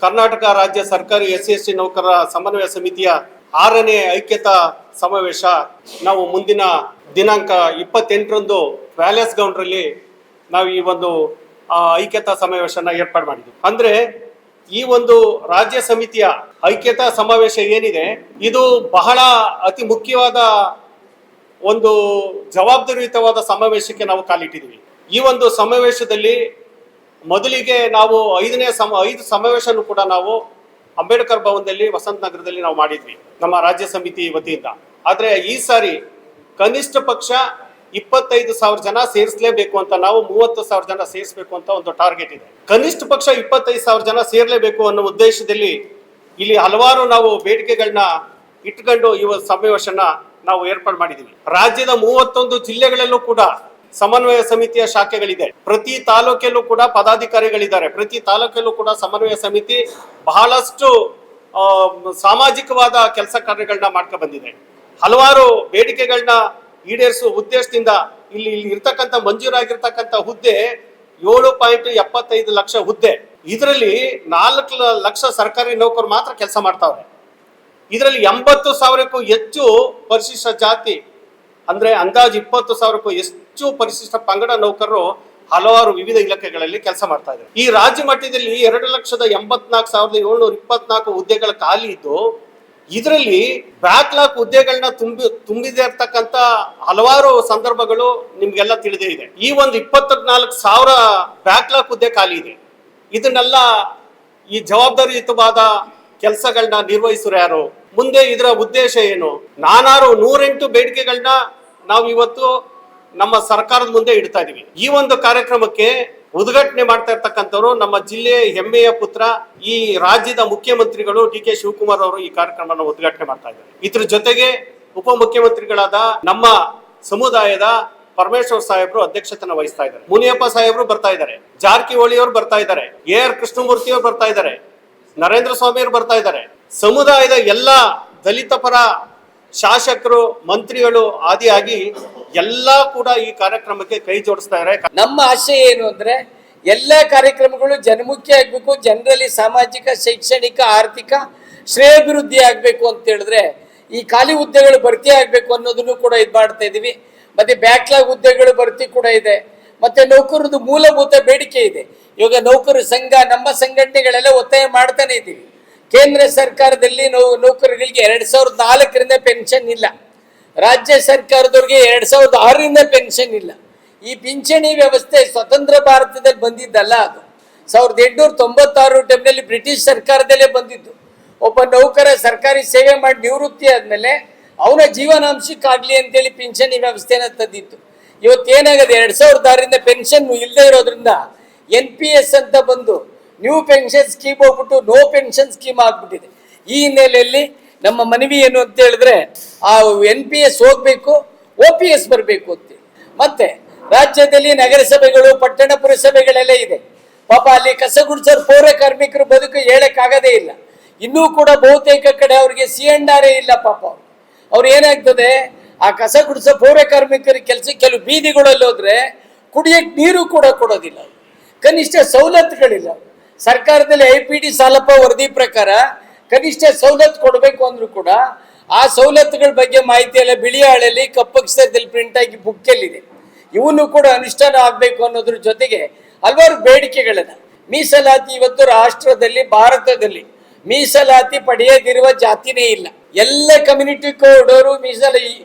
ಕರ್ನಾಟಕ ರಾಜ್ಯ ಸರ್ಕಾರಿ SC/ST ನೌಕರರ ಸಮನ್ವಯ ಸಮಿತಿಯ 6ನೇ ಐಕ್ಯತಾ ಸಮಾವೇಶ ನಾವು ಮುಂದಿನ ದಿನಾಂಕ 28ರಂದು ಪ್ಯಾಲೇಸ್ ಗ್ರೌಂಡ್ರಲ್ಲಿ ನಾವು ಈ ಒಂದು ಐಕ್ಯತಾ ಸಮಾವೇಶನ ಏರ್ಪಾಡು ಮಾಡಿದ್ವಿ. ಅಂದ್ರೆ ಈ ಒಂದು ರಾಜ್ಯ ಸಮಿತಿಯ ಐಕ್ಯತಾ ಸಮಾವೇಶ ಏನಿದೆ ಇದು ಬಹಳ ಅತಿ ಮುಖ್ಯವಾದ ಒಂದು ಜವಾಬ್ದಾರಿಯುತವಾದ ಸಮಾವೇಶಕ್ಕೆ ನಾವು ಕಾಲಿಟ್ಟಿದ್ದೀವಿ. ಈ ಒಂದು ಸಮಾವೇಶದಲ್ಲಿ ಮೊದಲಿಗೆ ನಾವು 5 ಸಮಾವೇಶನೂ ಕೂಡ ನಾವು ಅಂಬೇಡ್ಕರ್ ಭವನದಲ್ಲಿ ವಸಂತ ನಗರದಲ್ಲಿ ನಾವು ಮಾಡಿದ್ವಿ ನಮ್ಮ ರಾಜ್ಯ ಸಮಿತಿ ವತಿಯಿಂದ. ಆದ್ರೆ ಈ ಸಾರಿ ಕನಿಷ್ಠ ಪಕ್ಷ 25,000 ಜನ ಸೇರಿಸಲೇಬೇಕು ಅಂತ ನಾವು 30,000 ಜನ ಸೇರಿಸಬೇಕು ಅಂತ ಒಂದು ಟಾರ್ಗೆಟ್ ಇದೆ. ಕನಿಷ್ಠ ಪಕ್ಷ 25,000 ಜನ ಸೇರ್ಲೇಬೇಕು ಅನ್ನೋ ಉದ್ದೇಶದಲ್ಲಿ ಇಲ್ಲಿ ಹಲವಾರು ನಾವು ಬೇಡಿಕೆಗಳನ್ನ ಇಟ್ಕೊಂಡು ಈ ಸಮಾವೇಶನ ನಾವು ಏರ್ಪಾಡು ಮಾಡಿದೀವಿ. ರಾಜ್ಯದ 31 ಜಿಲ್ಲೆಗಳಲ್ಲೂ ಕೂಡ ಸಮನ್ವಯ ಸಮಿತಿಯ ಶಾಖೆಗಳಿದೆ. ಪ್ರತಿ ತಾಲೂಕಲ್ಲೂ ಕೂಡ ಪದಾಧಿಕಾರಿಗಳಿದ್ದಾರೆ. ಪ್ರತಿ ತಾಲೂಕಲ್ಲೂ ಕೂಡ ಸಮನ್ವಯ ಸಮಿತಿ ಬಹಳಷ್ಟು ಸಾಮಾಜಿಕವಾದ ಕೆಲಸ ಕಾರ್ಯಗಳನ್ನ ಮಾಡ್ಕೊಂಡು ಬಂದಿದೆ. ಹಲವಾರು ಬೇಡಿಕೆಗಳನ್ನ ಈಡೇರಿಸುವ ಉದ್ದೇಶದಿಂದ ಇಲ್ಲಿ ಇರ್ತಕ್ಕಂಥ ಮಂಜೂರಾಗಿರ್ತಕ್ಕಂಥ ಹುದ್ದೆ 7.75 ಲಕ್ಷ ಹುದ್ದೆ. ಇದರಲ್ಲಿ 4 ಲಕ್ಷ ಸರ್ಕಾರಿ ನೌಕರರು ಮಾತ್ರ ಕೆಲಸ ಮಾಡ್ತಾವ್ರೆ. ಇದರಲ್ಲಿ 80,000ಕ್ಕೂ ಹೆಚ್ಚು ಪರಿಶಿಷ್ಟ ಜಾತಿ ಅಂದ್ರೆ ಅಂದಾಜು 20,000ಕ್ಕೂ ಹೆಚ್ಚು ಪರಿಶಿಷ್ಟ ಪಂಗಡ ನೌಕರರು ಹಲವಾರು ವಿವಿಧ ಇಲಾಖೆಗಳಲ್ಲಿ ಕೆಲಸ ಮಾಡ್ತಾ ಇದ್ದಾರೆ. ಈ ರಾಜ್ಯ ಮಟ್ಟದಲ್ಲಿ 2,84,724 ಹುದ್ದೆಗಳ ಖಾಲಿ ಇದ್ದು ಇದರಲ್ಲಿ ಬ್ಯಾಕ್ಲಾಗ್ ಹುದ್ದೆಗಳನ್ನ ತುಂಬಿದೆ ಇರ್ತಕ್ಕಂಥ ಹಲವಾರು ಸಂದರ್ಭಗಳು ನಿಮ್ಗೆಲ್ಲ ತಿಳಿದೇ ಇದೆ. ಈ ಒಂದು 24,000 ಬ್ಯಾಕ್ಲಾಗ್ ಹುದ್ದೆ ಖಾಲಿ ಇದೆ. ಇದನ್ನೆಲ್ಲ ಈ ಜವಾಬ್ದಾರಿಯುತವಾದ ಕೆಲಸಗಳನ್ನ ನಿರ್ವಹಿಸೋರು ಯಾರು? ಮುಂದೆ ಇದರ ಉದ್ದೇಶ ಏನು? 108 ಬೇಡಿಕೆಗಳನ್ನ ನಾವು ಇವತ್ತು ನಮ್ಮ ಸರ್ಕಾರದ ಮುಂದೆ ಇಡ್ತಾ ಇದೀವಿ. ಈ ಒಂದು ಕಾರ್ಯಕ್ರಮಕ್ಕೆ ಉದ್ಘಾಟನೆ ಮಾಡ್ತಾ ಇರ್ತಕ್ಕಂಥವ್ರು ನಮ್ಮ ಜಿಲ್ಲೆಯ ಹೆಮ್ಮೆಯ ಪುತ್ರ, ಈ ರಾಜ್ಯದ ಮುಖ್ಯಮಂತ್ರಿಗಳು DK ಶಿವಕುಮಾರ್ ಅವರು ಈ ಕಾರ್ಯಕ್ರಮವನ್ನು ಉದ್ಘಾಟನೆ ಮಾಡ್ತಾ ಇದ್ದಾರೆ. ಇದ್ರ ಜೊತೆಗೆ ಉಪಮುಖ್ಯಮಂತ್ರಿಗಳಾದ ನಮ್ಮ ಸಮುದಾಯದ ಪರಮೇಶ್ವರ್ ಸಾಹೇಬರು ಅಧ್ಯಕ್ಷತೆಯನ್ನು ವಹಿಸ್ತಾ ಇದ್ದಾರೆ. ಮುನಿಯಪ್ಪ ಸಾಹೇಬರು ಬರ್ತಾ ಇದ್ದಾರೆ, ಜಾರಕಿಹೊಳಿ ಅವರು ಬರ್ತಾ ಇದ್ದಾರೆ, AR ಕೃಷ್ಣಮೂರ್ತಿ ಅವರು ಬರ್ತಾ ಇದ್ದಾರೆ, ನರೇಂದ್ರ ಸ್ವಾಮಿ ಅವರು ಬರ್ತಾ ಇದ್ದಾರೆ. ಸಮುದಾಯದ ಎಲ್ಲ ದಲಿತ ಪರ ಶಾಸಕರು, ಮಂತ್ರಿಗಳು ಆದಿಯಾಗಿ ಎಲ್ಲ ಕೂಡ ಈ ಕಾರ್ಯಕ್ರಮಕ್ಕೆ ಕೈ ಜೋಡಿಸ್ತಾ ಇದ್ದಾರೆ. ನಮ್ಮ ಆಶಯ ಏನು ಅಂದ್ರೆ ಎಲ್ಲ ಕಾರ್ಯಕ್ರಮಗಳು ಜನಮುಖಿ ಆಗ್ಬೇಕು, ಜನರಲ್ಲಿ ಸಾಮಾಜಿಕ, ಶೈಕ್ಷಣಿಕ, ಆರ್ಥಿಕ ಶ್ರೇಯಾಭಿವೃದ್ಧಿ ಆಗ್ಬೇಕು ಅಂತ ಹೇಳಿದ್ರೆ ಈ ಖಾಲಿ ಹುದ್ದೆಗಳು ಭರ್ತಿ ಆಗ್ಬೇಕು ಅನ್ನೋದನ್ನು ಕೂಡ ಇದು ಮಾಡ್ತಾ ಇದೀವಿ. ಮತ್ತೆ ಬ್ಯಾಕ್ಲಾಗ್ ಹುದ್ದೆಗಳು ಭರ್ತಿ ಕೂಡ ಇದೆ. ಮತ್ತೆ ನೌಕರರದು ಮೂಲಭೂತ ಬೇಡಿಕೆ ಇದೆ. ಇವಾಗ ನೌಕರ ಸಂಘ, ನಮ್ಮ ಸಂಘಟನೆಗಳೆಲ್ಲ ಒತ್ತಾಯ ಮಾಡ್ತಾನೆ ಇದ್ದೀವಿ. ಕೇಂದ್ರ ಸರ್ಕಾರದಲ್ಲಿ ನೌಕರರಿಗೆ 2004ರಿಂದ ಪೆನ್ಷನ್ ಇಲ್ಲ. ರಾಜ್ಯ ಸರ್ಕಾರದವ್ರಿಗೆ 2006ರಿಂದ ಪೆನ್ಷನ್ ಇಲ್ಲ. ಈ ಪಿಂಚಣಿ ವ್ಯವಸ್ಥೆ ಸ್ವತಂತ್ರ ಭಾರತದಲ್ಲಿ ಬಂದಿದ್ದಲ್ಲ. ಅದು 1896 ಟೈಮ್ನಲ್ಲಿ ಬ್ರಿಟಿಷ್ ಸರ್ಕಾರದಲ್ಲೇ ಬಂದಿದ್ದು. ಒಬ್ಬ ನೌಕರ ಸರ್ಕಾರಿ ಸೇವೆ ಮಾಡಿ ನಿವೃತ್ತಿ ಆದ್ಮೇಲೆ ಅವನ ಜೀವನಾಂಶಕ್ಕಾಗ್ಲಿ ಅಂತೇಳಿ ಪಿಂಚಣಿ ವ್ಯವಸ್ಥೆನ ತಂದಿತ್ತು. ಇವತ್ತೇನಾಗಿದೆ, 2006ರಿಂದ ಪೆನ್ಷನ್ ಇಲ್ಲದೆ ಇರೋದ್ರಿಂದ NPS ಅಂತ ಬಂದು ನ್ಯೂ ಪೆನ್ಷನ್ ಸ್ಕೀಮ್ ಹೋಗ್ಬಿಟ್ಟು ನೋ ಪೆನ್ಷನ್ ಸ್ಕೀಮ್ ಆಗ್ಬಿಟ್ಟಿದೆ. ಈ ಹಿನ್ನೆಲೆಯಲ್ಲಿ ನಮ್ಮ ಮನವಿ ಏನು ಅಂತ ಹೇಳಿದ್ರೆ ಆ NPS ಹೋಗ್ಬೇಕು, OPS ಬರಬೇಕು ಅಂತೇಳಿ. ಮತ್ತೆ ರಾಜ್ಯದಲ್ಲಿ ನಗರಸಭೆಗಳು, ಪಟ್ಟಣ ಪುರಸಭೆಗಳೆಲ್ಲ ಇದೆ. ಪಾಪ ಅಲ್ಲಿ ಕಸ ಗುಡಿಸೋರು ಪೌರ ಕಾರ್ಮಿಕರು ಬದುಕು ಹೇಳಕ್ಕಾಗದೇ ಇಲ್ಲ. ಇನ್ನೂ ಕೂಡ ಬಹುತೇಕ ಕಡೆ ಅವ್ರಿಗೆ C&R ಇಲ್ಲ. ಪಾಪ ಅವ್ರು ಏನಾಗ್ತದೆ, ಆ ಕಸ ಗುಡಿಸೋ ಪೌರ ಕಾರ್ಮಿಕರ ಕೆಲಸ ಕೆಲವು ಬೀದಿಗಳಲ್ಲಿ ಹೋದ್ರೆ ಕುಡಿಯಕ್ಕೆ ನೀರು ಕೂಡ ಕೊಡೋದಿಲ್ಲ, ಕನಿಷ್ಠ ಸವಲತ್ತುಗಳಿಲ್ಲ. ಸರ್ಕಾರದಲ್ಲಿ IPD ಸಾಲಪ್ಪ ವರದಿ ಪ್ರಕಾರ ಕನಿಷ್ಠ ಸವಲತ್ತು ಕೊಡಬೇಕು ಅಂದ್ರೂ ಕೂಡ ಆ ಸವಲತ್ತುಗಳ ಬಗ್ಗೆ ಮಾಹಿತಿ ಎಲ್ಲ ಬಿಳಿ ಹಾಳೆಯಲ್ಲಿ ಕಪ್ಪಕ್ಷರದಲ್ಲಿ ಪ್ರಿಂಟ್ ಆಗಿ ಬುಕ್ಕಲ್ಲಿದೆ. ಇವನ್ನು ಕೂಡ ಅನುಷ್ಠಾನ ಆಗಬೇಕು ಅನ್ನೋದ್ರ ಜೊತೆಗೆ ಹಲವಾರು ಬೇಡಿಕೆಗಳನ್ನ ಮೀಸಲಾತಿ ಇವತ್ತು ರಾಷ್ಟ್ರದಲ್ಲಿ, ಭಾರತದಲ್ಲಿ ಮೀಸಲಾತಿ ಪಡೆಯದಿರುವ ಜಾತಿನೇ ಇಲ್ಲ. ಎಲ್ಲ ಕಮ್ಯುನಿಟಿ ಕೋಡ್ ಅವರು ಮೀಸಲ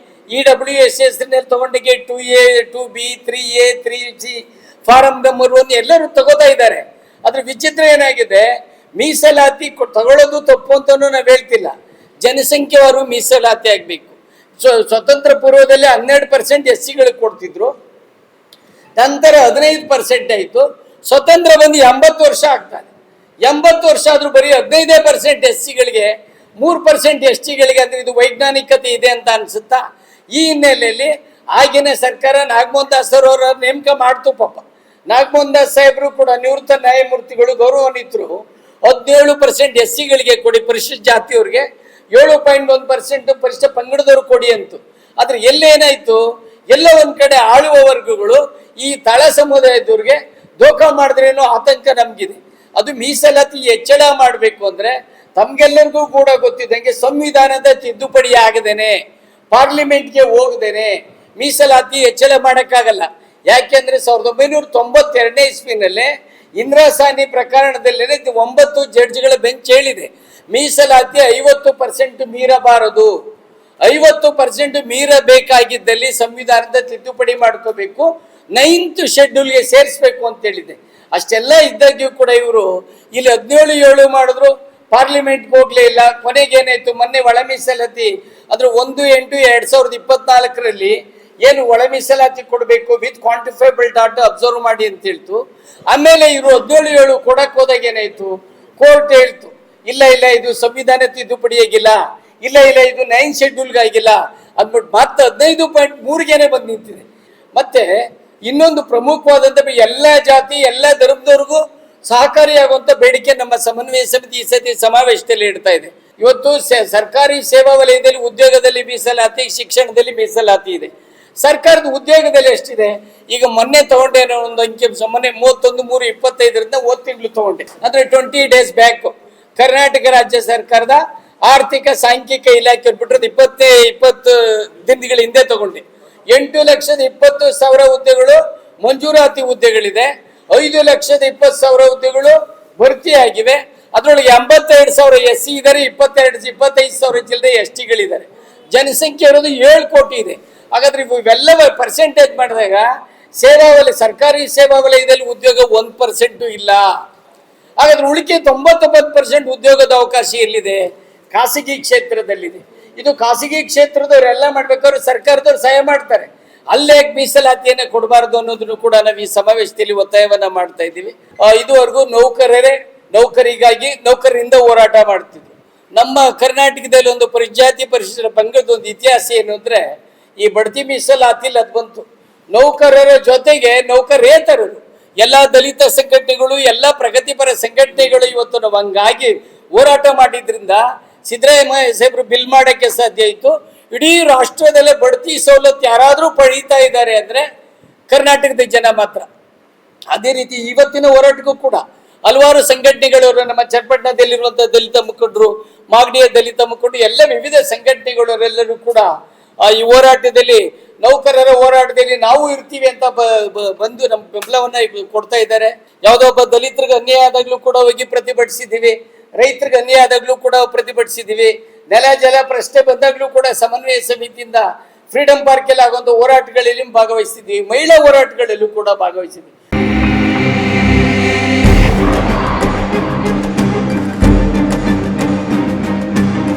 EWSS ತಗೊಂಡಿಗೆ 2A, 2B, 3A, 3C form number 1 ಎಲ್ಲರೂ ತಗೋತಾ ಇದ್ದಾರೆ. ಅದ್ರ ವಿಚಿತ್ರ ಏನಾಗಿದೆ, ಮೀಸಲಾತಿ ತಗೊಳ್ಳೋದು ತಪ್ಪು ಅಂತನೂ ನಾವು ಹೇಳ್ತಿಲ್ಲ. ಜನಸಂಖ್ಯೆವಾರು ಮೀಸಲಾತಿ ಆಗಬೇಕು. ಸ್ವತಂತ್ರ ಪೂರ್ವದಲ್ಲಿ 12% SCಗಳಿಗೆ ಕೊಡ್ತಿದ್ರು, ನಂತರ 15% ಆಯಿತು. ಸ್ವತಂತ್ರ ಬಂದು 80 ವರ್ಷ ಆಗ್ತಾನೆ. 80 ವರ್ಷ ಆದ್ರೂ ಬರೀ 15% SCಗಳಿಗೆ, 3% STಗಳಿಗೆ. ಅಂದ್ರೆ ಇದು ವೈಜ್ಞಾನಿಕತೆ ಇದೆ ಅಂತ ಅನ್ಸುತ್ತಾ? ಈ ಹಿನ್ನೆಲೆಯಲ್ಲಿ ಆಗಿನ ಸರ್ಕಾರ ನಾಗಮೋಹನ್ ದಾಸ್ ಅವರ ನೇಮಕ ಮಾಡ್ತು. ಪಾಪ ನಾಗಮೋಹನ್ ದಾಸ್ ಸಾಹೇಬರು ಕೂಡ ನಿವೃತ್ತ ನ್ಯಾಯಮೂರ್ತಿಗಳು, ಗೌರವಾನ್ವಿತರು. 17% SCಗಳಿಗೆ ಕೊಡಿ, ಪರಿಶಿಷ್ಟ ಜಾತಿಯವ್ರಿಗೆ 7.1% ಪರಿಶಿಷ್ಟ ಪಂಗಡದವ್ರು ಕೊಡಿ ಅಂತು. ಆದ್ರೆ ಎಲ್ಲೇನಾಯ್ತು, ಎಲ್ಲ ಒಂದ್ ಕಡೆ ಆಳುವ ವರ್ಗಗಳು ಈ ತಳ ಸಮುದಾಯದವ್ರಿಗೆ ದೋಖಾ ಮಾಡಿದ್ರೇನೋ ಆತಂಕ ನಮ್ಗಿದೆ. ಅದು ಮೀಸಲಾತಿ ಹೆಚ್ಚಳ ಮಾಡಬೇಕು ಅಂದ್ರೆ ತಮ್ಗೆಲ್ಲರಿಗೂ ಕೂಡ ಗೊತ್ತಿದ್ದಂಗೆ ಸಂವಿಧಾನದ ತಿದ್ದುಪಡಿ ಆಗದೇನೆ, ಪಾರ್ಲಿಮೆಂಟ್ಗೆ ಹೋಗದೇನೆ ಮೀಸಲಾತಿ ಹೆಚ್ಚಳ ಮಾಡೋಕ್ಕಾಗಲ್ಲ. ಯಾಕೆಂದ್ರೆ 1992ನೇ ಇಸ್ವಿನಲ್ಲೇ ಇಂದಿರಾ ಸಾಹ್ನಿ ಪ್ರಕರಣದಲ್ಲೇ 9 ಜಡ್ಜ್ಗಳ ಬೆಂಚ್ ಹೇಳಿದೆ ಮೀಸಲಾತಿ 50% ಮೀರಬಾರದು, 50% ಮೀರಬೇಕಾಗಿದ್ದಲ್ಲಿ ಸಂವಿಧಾನದ ತಿದ್ದುಪಡಿ ಮಾಡ್ಕೋಬೇಕು, 9th ಶೆಡ್ಯೂಲ್ಗೆ ಸೇರಿಸ್ಬೇಕು ಅಂತ ಹೇಳಿದೆ. ಅಷ್ಟೆಲ್ಲ ಇದ್ದಾಗ್ಯೂ ಕೂಡ ಇವರು ಇಲ್ಲಿ 17-7 ಮಾಡಿದ್ರು, ಪಾರ್ಲಿಮೆಂಟ್ಗೆ ಹೋಗ್ಲೇ ಇಲ್ಲ. ಕೊನೆಗೆ ಏನಾಯ್ತು, ಮೊನ್ನೆ ಒಳ ಮೀಸಲಾತಿ ಅದ್ರ 1/8/2024ರಲ್ಲಿ ಏನು ಒಳ ಮೀಸಲಾತಿ ಕೊಡಬೇಕು ವಿತ್ ಕ್ವಾಂಟಿಫೈಬಲ್ ಡಾಟಾ ಅಬ್ಸರ್ವ್ ಮಾಡಿ ಅಂತ ಹೇಳ್ತು. ಆಮೇಲೆ ಇವರು 17-7 ಕೊಡಕ್ ಹೋದಾಗ ಏನಾಯ್ತು, ಕೋರ್ಟ್ ಹೇಳ್ತು ಇಲ್ಲ ಇಲ್ಲ ಇದು ಸಂವಿಧಾನ ತಿದ್ದುಪಡಿ ಆಗಿಲ್ಲ, ಇಲ್ಲ ಇಲ್ಲ ಇದು 9th ಶೆಡ್ಯೂಲ್ಗೆ ಆಗಿಲ್ಲ ಅಂದ್ಬಿಟ್ಟು ಮತ್ತೆ 15.3ಗೆ ಬಂದು ನಿಂತಿದೆ. ಮತ್ತೆ ಇನ್ನೊಂದು ಪ್ರಮುಖವಾದಂತ ಎಲ್ಲ ಜಾತಿ ಎಲ್ಲ ಧರ್ಮದವ್ರಿಗೂ ಸಹಕಾರಿಯಾಗುವಂತ ಬೇಡಿಕೆ ನಮ್ಮ ಸಮನ್ವಯ ಸಮಿತಿ ಈ ಸತಿ ಸಮಾವೇಶದಲ್ಲಿ ಇಡ್ತಾ ಇದೆ. ಇವತ್ತು ಸರ್ಕಾರಿ ಸೇವಾ ವಲಯದಲ್ಲಿ ಉದ್ಯೋಗದಲ್ಲಿ ಮೀಸಲಾತಿ, ಶಿಕ್ಷಣದಲ್ಲಿ ಮೀಸಲಾತಿ ಇದೆ. ಸರ್ಕಾರದ ಉದ್ಯೋಗದಲ್ಲಿ ಎಷ್ಟಿದೆ? ಈಗ ಮೊನ್ನೆ ತಗೊಂಡೇನೋ ಒಂದು ಅಂಕಿಅಂಶ, ಮೊನ್ನೆ 31/3/25ರಿಂದ ಹೋದ ತಿಂಗಳು ತಗೊಂಡೆ, ಅಂದ್ರೆ 20 ಡೇಸ್ ಬ್ಯಾಕ್ ಕರ್ನಾಟಕ ರಾಜ್ಯ ಸರ್ಕಾರದ ಆರ್ಥಿಕ ಸಾಂಖ್ಯಿಕ ಇಲಾಖೆ ಬಿಟ್ಟರೆ 20 ದಿನಗಳ ಹಿಂದೆ ತಗೊಂಡೆ. 8,20,000 ಹುದ್ದೆಗಳು ಮಂಜೂರಾತಿ ಹುದ್ದೆಗಳಿದೆ, 5,20,000 ಹುದ್ದೆಗಳು ಭರ್ತಿಯಾಗಿವೆ. ಅದರೊಳಗೆ 82,000 SC ಇದ್ದಾರೆ, 25,000 ಜಿಲ್ಲೆ STಗಳಿದ್ದಾರೆ. ಜನಸಂಖ್ಯೆ ಇರೋದು 7 ಕೋಟಿ ಇದೆ. ಹಾಗಾದ್ರೆ ಇವೆಲ್ಲ ಪರ್ಸೆಂಟೇಜ್ ಮಾಡಿದಾಗ ಸೇವಾ ವಲಯ, ಸರ್ಕಾರಿ ಸೇವಾ ವಲಯದಲ್ಲಿ ಉದ್ಯೋಗ 1% ಇಲ್ಲ. ಹಾಗಾದ್ರೆ ಉಳಿಕೆ 99% ಉದ್ಯೋಗದ ಅವಕಾಶ ಎಲ್ಲಿದೆ? ಖಾಸಗಿ ಕ್ಷೇತ್ರದಲ್ಲಿದೆ. ಇದು ಖಾಸಗಿ ಕ್ಷೇತ್ರದವರೆಲ್ಲ ಮಾಡ್ಬೇಕಾದ್ರೆ ಸರ್ಕಾರದವ್ರು ಸಹಾಯ ಮಾಡ್ತಾರೆ, ಅಲ್ಲೇ ಮೀಸಲಾತಿಯನ್ನ ಕೊಡಬಾರದು ಅನ್ನೋದನ್ನು ಕೂಡ ನಾವು ಈ ಸಮಾವೇಶದಲ್ಲಿ ಒತ್ತಾಯವನ್ನ ಮಾಡ್ತಾ ಇದ್ದೀವಿ. ಇದುವರೆಗೂ ನೌಕರಿಗಾಗಿ ನೌಕರರಿಂದ ಹೋರಾಟ ಮಾಡ್ತಿದ್ವಿ. ನಮ್ಮ ಕರ್ನಾಟಕದಲ್ಲಿ ಒಂದು ಜಾತಿ ಪರಿಶಿಷ್ಟ ಪಂಗಡದ ಒಂದು ಇತಿಹಾಸ ಏನು ಅಂದ್ರೆ, ಈ ಬಡ್ತಿ ಮೀಸಲಾತಿಲಿ ಅದು ಬಂತು. ನೌಕರರ ಜೊತೆಗೆ ನೌಕರೇತರರು, ಎಲ್ಲ ದಲಿತ ಸಂಘಟನೆಗಳು, ಎಲ್ಲ ಪ್ರಗತಿಪರ ಸಂಘಟನೆಗಳು ಇವತ್ತು ನಾವು ಹಂಗಾಗಿ ಹೋರಾಟ ಮಾಡಿದ್ರಿಂದ ಸಿದ್ದರಾಮಯ್ಯ ಸಾಹೇಬರು ಬಿಲ್ ಮಾಡಕ್ಕೆ ಸಾಧ್ಯ ಆಯಿತು. ಇಡೀ ರಾಷ್ಟ್ರದಲ್ಲೇ ಬಡ್ತಿ ಸವಲತ್ತು ಯಾರಾದರೂ ಪಡೀತಾ ಇದ್ದಾರೆ ಅಂದ್ರೆ ಕರ್ನಾಟಕದ ಜನ ಮಾತ್ರ. ಅದೇ ರೀತಿ ಇವತ್ತಿನ ಹೋರಾಟಕ್ಕೂ ಕೂಡ ಹಲವಾರು ಸಂಘಟನೆಗಳು, ನಮ್ಮ ಚನ್ನಪಟ್ಟಣದಲ್ಲಿರುವಂತಹ ದಲಿತ ಮುಖಂಡರು, ಮಾಗಡಿಯ ದಲಿತ ಮುಖಂಡರು, ಎಲ್ಲ ವಿವಿಧ ಸಂಘಟನೆಗಳವರೆಲ್ಲರೂ ಕೂಡ ಈ ಹೋರಾಟದಲ್ಲಿ, ನೌಕರರ ಹೋರಾಟದಲ್ಲಿ ನಾವು ಇರ್ತೀವಿ ಅಂತ ಬಂದು ನಮ್ಮ ಬೆಂಬಲವನ್ನ ಕೊಡ್ತಾ ಇದ್ದಾರೆ. ಯಾವುದೋ ಒಬ್ಬ ದಲಿತರಿಗೆ ಅನ್ಯಾಯ ಆದಾಗ್ಲೂ ಕೂಡ ಹೋಗಿ ಪ್ರತಿಭಟಿಸಿದ್ದೀವಿ, ರೈತರಿಗೆ ಅನ್ಯಾಯ ಆದಾಗ್ಲೂ ಕೂಡ ಪ್ರತಿಭಟಿಸಿದ್ದೀವಿ, ನೆಲ ಜಲ ಪ್ರಶ್ನೆ ಬಂದಾಗ್ಲೂ ಕೂಡ ಸಮನ್ವಯ ಸಮಿತಿಯಿಂದ ಫ್ರೀಡಂ ಪಾರ್ಕ್ ಅಲ್ಲಿ ಆಗುವಂತ ಹೋರಾಟಗಳಲ್ಲಿ ಭಾಗವಹಿಸಿದ್ದೀವಿ, ಮಹಿಳಾ ಹೋರಾಟಗಳಲ್ಲೂ ಕೂಡ ಭಾಗವಹಿಸಿದ್ದೀವಿ.